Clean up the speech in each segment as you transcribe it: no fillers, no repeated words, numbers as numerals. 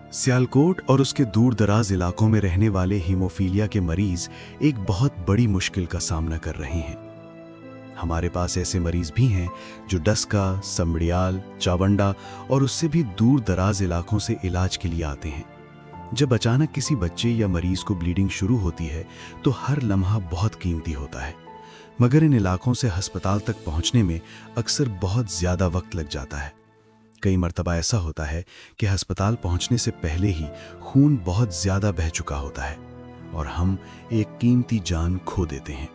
सियालकोट और उसके दूर दराज इलाकों में रहने वाले हीमोफीलिया के मरीज एक बहुत बड़ी मुश्किल का सामना कर रहे हैं। हमारे पास ऐसे मरीज भी हैं जो डस्का, समड़ियाल, चावंडा और उससे भी दूर दराज इलाकों से इलाज के लिए आते हैं। जब अचानक किसी बच्चे या मरीज को ब्लीडिंग शुरू होती है तो हर लम्हा बहुत कीमती होता है, मगर इन इलाकों से अस्पताल तक पहुंचने में अक्सर बहुत ज़्यादा वक्त लग जाता है। कई मर्तबा ऐसा होता है कि अस्पताल पहुंचने से पहले ही खून बहुत ज़्यादा बह चुका होता है और हम एक कीमती जान खो देते हैं।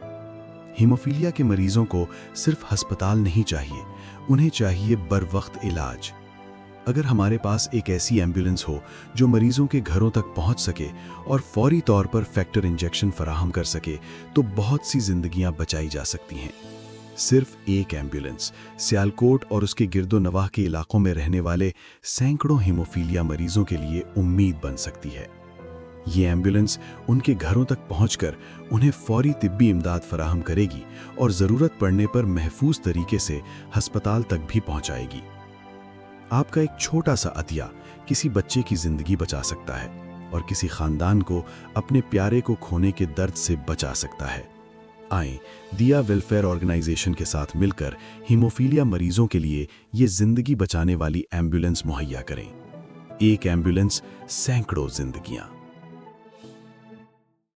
हीमोफीलिया के मरीजों को सिर्फ अस्पताल नहीं चाहिए, उन्हें चाहिए बर वक्त इलाज। अगर हमारे पास एक ऐसी एम्बुलेंस हो जो मरीजों के घरों तक पहुंच सके और फौरी तौर पर फैक्टर इंजेक्शन फराहम कर सके तो बहुत सी जिंदगियां बचाई जा सकती हैं। सिर्फ एक एम्बुलेंस सियालकोट और उसके गिरदो नवाह के इलाकों में रहने वाले सैकड़ों हीमोफीलिया मरीजों के लिए उम्मीद बन सकती है। ये एम्बुलेंस उनके घरों तक पहुंचकर उन्हें फौरी तिब्बी इमदाद फराहम करेगी और ज़रूरत पड़ने पर महफूज तरीके से अस्पताल तक भी पहुंचाएगी। आपका एक छोटा सा अतिया किसी बच्चे की जिंदगी बचा सकता है और किसी खानदान को अपने प्यारे को खोने के दर्द से बचा सकता है। आएं, दिया वेलफेयर ऑर्गेनाइजेशन के साथ मिलकर हीमोफीलिया मरीजों के लिए ये जिंदगी बचाने वाली एम्बुलेंस मुहैया करें। एक एम्बुलेंस, सैकड़ों जिंदगियां।